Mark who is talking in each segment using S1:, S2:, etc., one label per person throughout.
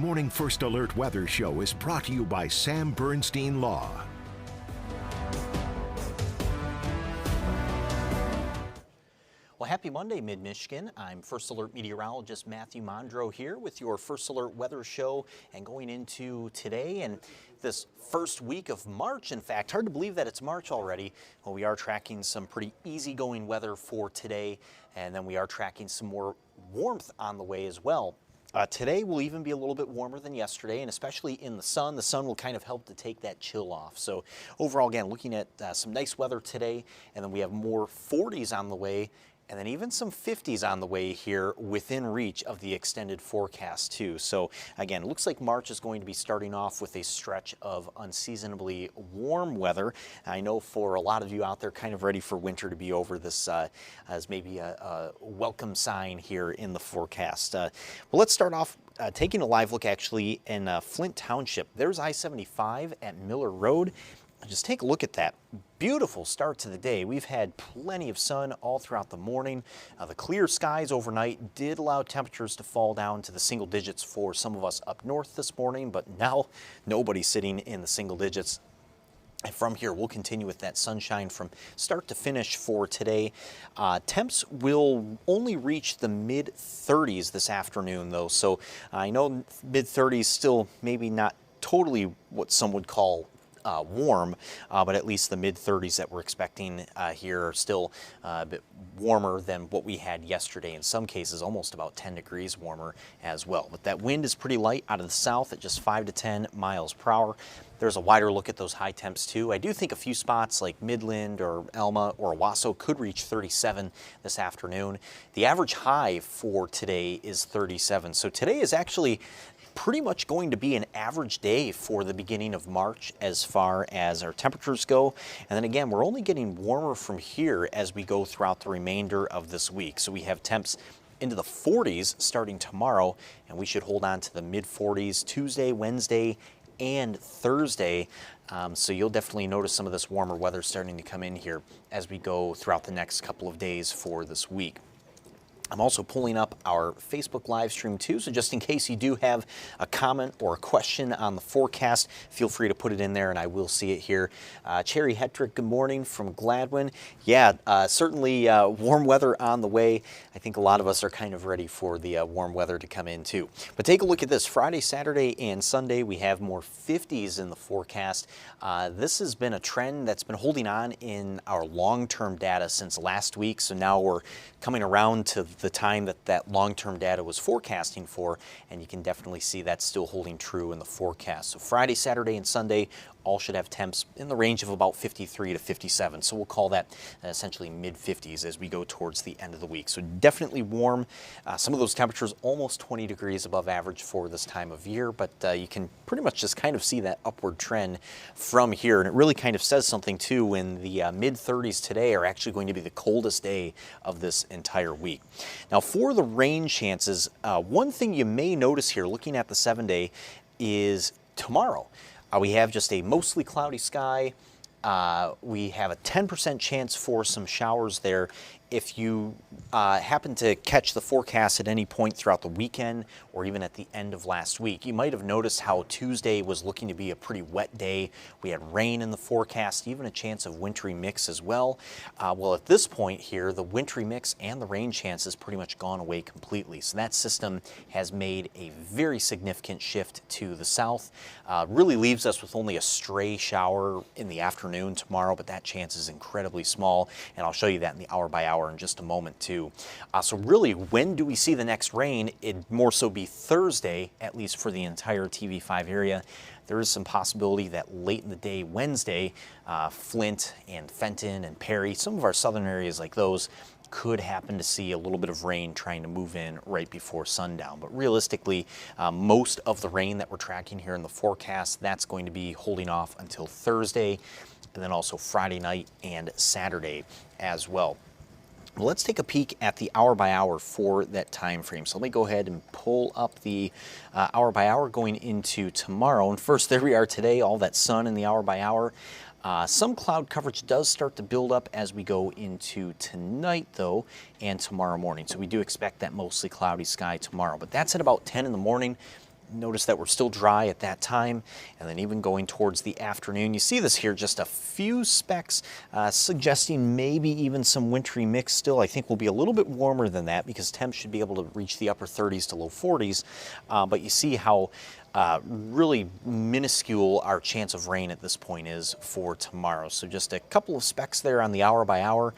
S1: Morning First Alert Weather Show is brought to you by Sam Bernstein Law.
S2: Well, happy Monday, Mid-Michigan. I'm First Alert meteorologist Matthew Mondro here with your First Alert Weather Show, and going into today and this first week of March. In fact, hard to believe that it's March already. Well, we are tracking some pretty easygoing weather for today, and then we are tracking some more warmth on the way as well. Today will even be a little bit warmer than yesterday, and especially in the sun. The sun will kind of help to take that chill off. So overall, again, looking at some nice weather today, and then we have more 40s on the way, and then even some 50s on the way here within reach of the extended forecast too. So again, it looks like March is going to be starting off with a stretch of unseasonably warm weather. I know for a lot of you out there kind of ready for winter to be over, this as maybe a welcome sign here in the forecast. Well, let's start off taking a live look actually in Flint Township. There's I-75 at Miller Road. Just take a look at that. Beautiful start to the day. We've had plenty of sun all throughout the morning. The clear skies overnight did allow temperatures to fall down to the single digits for some of us up north this morning, but now nobody's sitting in the single digits. And from here, we'll continue with that sunshine from start to finish for today. Temps will only reach the mid-30s this afternoon, though. So I know mid-30s still maybe not totally what some would call warm, but at least the mid-30s that we're expecting here are still a bit warmer than what we had yesterday. In some cases, almost about 10 degrees warmer as well. But that wind is pretty light out of the south at just 5 to 10 miles per hour. There's a wider look at those high temps too. I do think a few spots like Midland or Elma or Owasso could reach 37 this afternoon. The average high for today is 37. So today is actually pretty much going to be an average day for the beginning of March as far as our temperatures go. And then again, we're only getting warmer from here as we go throughout the remainder of this week. So we have temps into the 40s starting tomorrow, and we should hold on to the mid 40s Tuesday, Wednesday, and Thursday. So you'll definitely notice some of this warmer weather starting to come in here as we go throughout the next couple of days for this week. I'm also pulling up our Facebook live stream too, so just in case you do have a comment or a question on the forecast, feel free to put it in there and I will see it here. Cherry Hetrick, good morning from Gladwin. Yeah, certainly warm weather on the way. I think a lot of us are kind of ready for the warm weather to come in too. But take a look at this. Friday, Saturday, and Sunday, we have more 50s in the forecast. This has been a trend that's been holding on in our long-term data since last week, so now we're coming around to the time that long-term data was forecasting for, and you can definitely see that's still holding true in the forecast. So Friday, Saturday, and Sunday all should have temps in the range of about 53 to 57. So we'll call that essentially mid-50s as we go towards the end of the week. So definitely warm. Some of those temperatures almost 20 degrees above average for this time of year, but you can pretty much just kind of see that upward trend from here. And it really kind of says something too when the mid-30s today are actually going to be the coldest day of this entire week. Now for the rain chances, one thing you may notice here looking at the 7-day is tomorrow. We have just a mostly cloudy sky. We have a 10% chance for some showers there. If you happen to catch the forecast at any point throughout the weekend or even at the end of last week, you might have noticed how Tuesday was looking to be a pretty wet day. We had rain in the forecast, even a chance of wintry mix as well. Well, at this point here, the wintry mix and the rain chance has pretty much gone away completely. So that system has made a very significant shift to the south. Really leaves us with only a stray shower in the afternoon tomorrow, but that chance is incredibly small, and I'll show you that in the hour by hour in just a moment too. So really, when do we see the next rain? It'd more so be Thursday, at least for the entire TV5 area. There is some possibility that late in the day, Wednesday, Flint and Fenton and Perry, some of our southern areas like those, could happen to see a little bit of rain trying to move in right before sundown. But realistically, most of the rain that we're tracking here in the forecast, that's going to be holding off until Thursday, and then also Friday night and Saturday as well. Well, let's take a peek at the hour by hour for that time frame. So let me go ahead and pull up the hour by hour going into tomorrow. And first, there we are today, all that sun in the hour by hour. Some cloud coverage does start to build up as we go into tonight, though, and tomorrow morning. So we do expect that mostly cloudy sky tomorrow. But that's at about 10 in the morning. notice that we're still dry at that time, and then even going towards the afternoon, you see this here, just a few specks suggesting maybe even some wintry mix still. I think we'll be a little bit warmer than that because temps should be able to reach the upper 30s to low 40s, but you see how really minuscule our chance of rain at this point is for tomorrow. So just a couple of specks there on the hour by hour.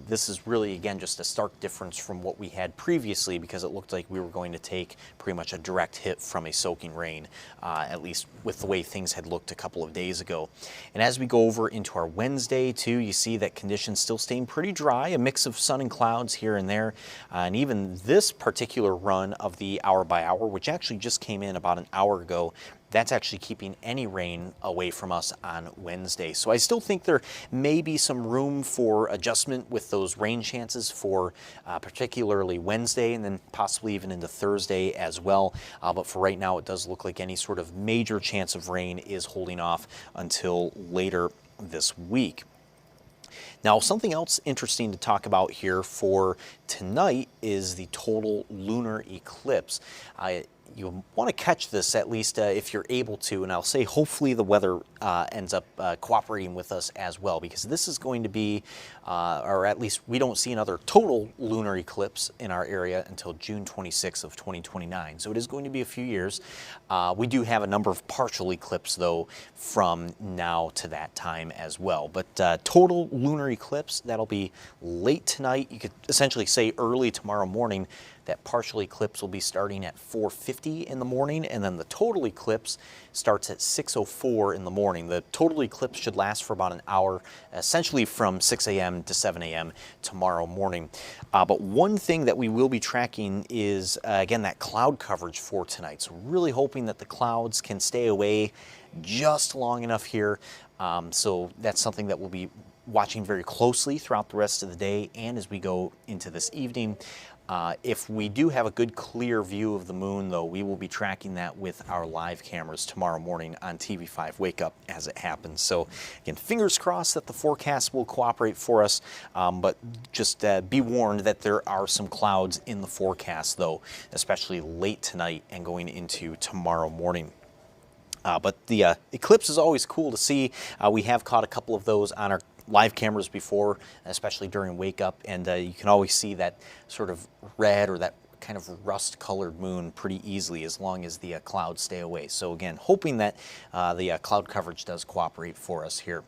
S2: This is really, again, just a stark difference from what we had previously because it looked like we were going to take pretty much a direct hit from a soaking rain, at least with the way things had looked a couple of days ago. And as we go over into our Wednesday too, you see that conditions still staying pretty dry, a mix of sun and clouds here and there. And even this particular run of the hour by hour, which actually just came in about an hour ago, that's actually keeping any rain away from us on Wednesday. So I still think there may be some room for adjustment with those rain chances for particularly Wednesday and then possibly even into Thursday as well. But for right now, it does look like any sort of major chance of rain is holding off until later this week. Now, something else interesting to talk about here for tonight is the total lunar eclipse. You want to catch this at least if you're able to, and I'll say hopefully the weather ends up cooperating with us as well, because this is going to be, or at least we don't see another total lunar eclipse in our area until June 26th of 2029. So it is going to be a few years. We do have a number of partial eclipses though from now to that time as well. But total lunar eclipse, that'll be late tonight. You could essentially say early tomorrow morning. That partial eclipse will be starting at 4:50 in the morning, and then the total eclipse starts at 6:04 in the morning. The total eclipse should last for about an hour, essentially from 6 a.m. to 7 a.m. tomorrow morning. But one thing that we will be tracking is, again, that cloud coverage for tonight. So really hoping that the clouds can stay away just long enough here. So that's something that we'll be watching very closely throughout the rest of the day and as we go into this evening. If we do have a good clear view of the moon, though, we will be tracking that with our live cameras tomorrow morning on TV5 Wake Up as it happens. So again, fingers crossed that the forecast will cooperate for us, but just be warned that there are some clouds in the forecast, though, especially late tonight and going into tomorrow morning. But the eclipse is always cool to see. We have caught a couple of those on our live cameras before, especially during Wake Up, and you can always see that sort of red or that kind of rust-colored moon pretty easily as long as the clouds stay away. So again, hoping that the cloud coverage does cooperate for us here.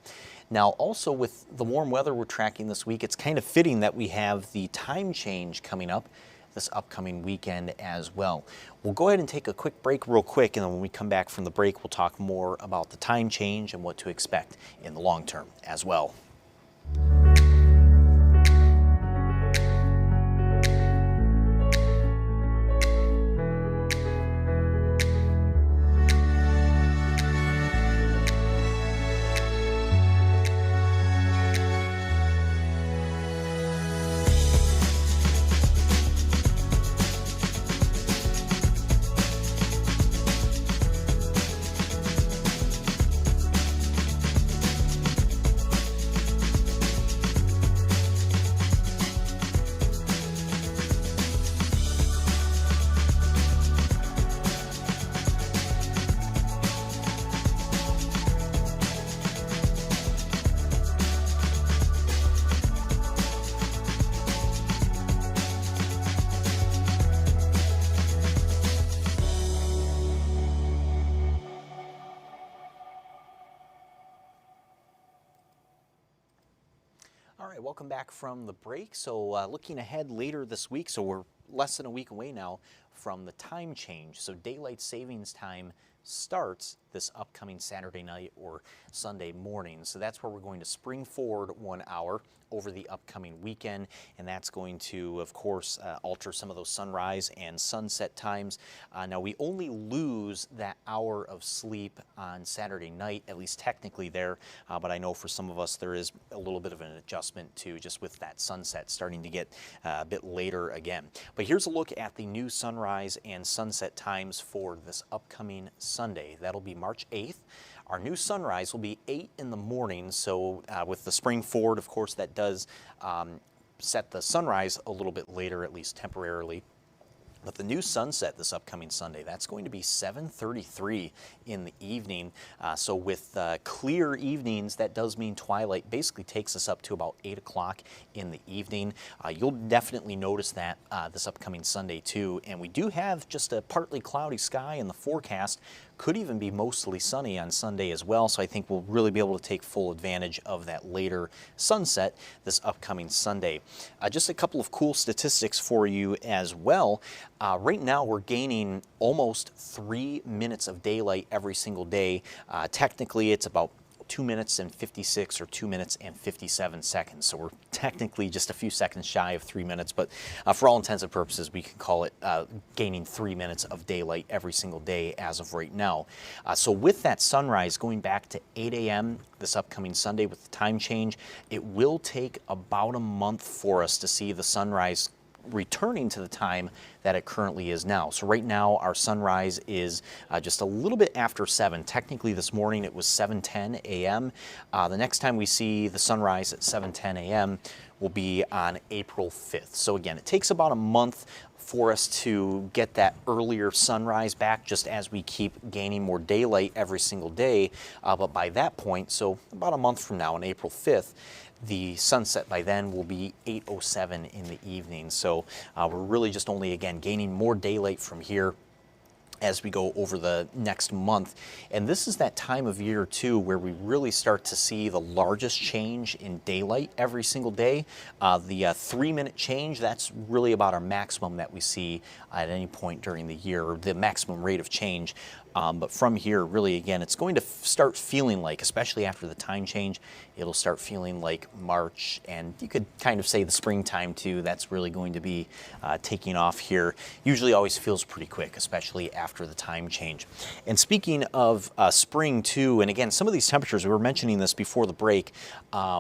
S2: Now, also with the warm weather we're tracking this week, it's kind of fitting that we have the time change coming up this upcoming weekend as well. We'll go ahead and take a quick break real quick, and then when we come back from the break, we'll talk more about the time change and what to expect in the long term as well. All right, welcome back from the break. So looking ahead later this week, so we're less than a week away now from the time change. So daylight savings time starts this upcoming Saturday night or Sunday morning. So that's where we're going to spring forward 1 hour over the upcoming weekend, and that's going to, of course, alter some of those sunrise and sunset times. Now, we only lose that hour of sleep on Saturday night, at least technically there, but I know for some of us there is a little bit of an adjustment to just with that sunset starting to get a bit later again. But here's a look at the new sunrise and sunset times for this upcoming Sunday. That'll be March 8th. Our new sunrise will be 8 in the morning, so with the spring forward, of course, that does set the sunrise a little bit later, at least temporarily. But the new sunset this upcoming Sunday, that's going to be 7:33 in the evening. So with clear evenings, that does mean twilight basically takes us up to about 8 o'clock in the evening. You'll definitely notice that this upcoming Sunday too. And we do have just a partly cloudy sky in the forecast. Could even be mostly sunny on Sunday as well, so I think we'll really be able to take full advantage of that later sunset this upcoming Sunday. Just a couple of cool statistics for you as well. Right now we're gaining almost 3 minutes of daylight every single day. Technically it's about 2 minutes and 56 or 2 minutes and 57 seconds. So we're technically just a few seconds shy of 3 minutes, but for all intents and purposes, we can call it gaining 3 minutes of daylight every single day as of right now. So with that sunrise going back to 8 a.m. this upcoming Sunday with the time change, it will take about a month for us to see the sunrise returning to the time that it currently is now. So right now our sunrise is just a little bit after 7. Technically this morning it was 7:10 a.m. The next time we see the sunrise at 7:10 a.m. will be on April 5th. So again, it takes about a month for us to get that earlier sunrise back, just as we keep gaining more daylight every single day. But by that point, so about a month from now on April 5th, the sunset by then will be 8:07 in the evening. So we're really just only, again, gaining more daylight from here as we go over the next month. And this is that time of year too where we really start to see the largest change in daylight every single day. The 3-minute change, that's really about our maximum that we see at any point during the year, or the maximum rate of change. But from here, really, again, it's going to start feeling like, especially after the time change, it'll start feeling like March, and you could kind of say the springtime too. That's really going to be taking off here. Usually always feels pretty quick, especially after the time change. And speaking of spring too, and again, some of these temperatures, we were mentioning this before the break,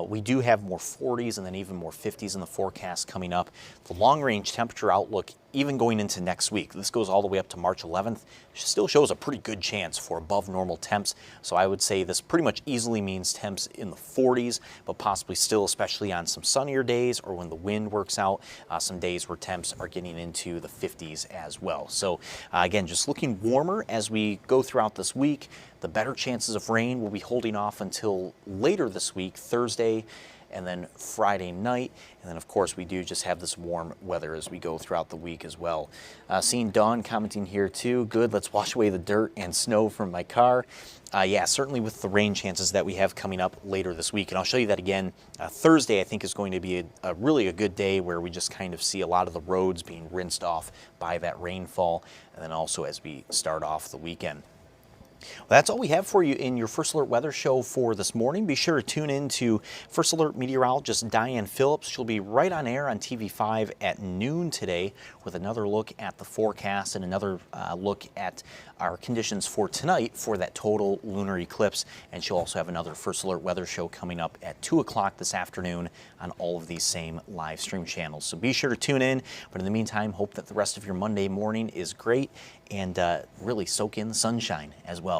S2: we do have more 40s and then even more 50s in the forecast coming up. The long-range temperature outlook, even going into next week, this goes all the way up to March 11th, still shows a pretty good chance for above normal temps. So I would say this pretty much easily means temps in the 40s, but possibly still, especially on some sunnier days or when the wind works out, some days where temps are getting into the 50s as well. So again, just looking warmer as we go throughout this week. The better chances of rain will be holding off until later this week, Thursday, and then Friday night. And then of course we do just have this warm weather as we go throughout the week as well. Seeing Dawn commenting here too, good, let's wash away the dirt and snow from my car. Yeah, certainly with the rain chances that we have coming up later this week. And I'll show you that again. Thursday I think is going to be really a good day where we just kind of see a lot of the roads being rinsed off by that rainfall. And then also as we start off the weekend. Well, that's all we have for you in your First Alert Weather Show for this morning. Be sure to tune in to First Alert meteorologist Diane Phillips. She'll be right on air on TV5 at noon today with another look at the forecast and another look at our conditions for tonight for that total lunar eclipse. And she'll also have another First Alert Weather Show coming up at 2 o'clock this afternoon on all of these same live stream channels. So be sure to tune in. But in the meantime, hope that the rest of your Monday morning is great, and really soak in the sunshine as well.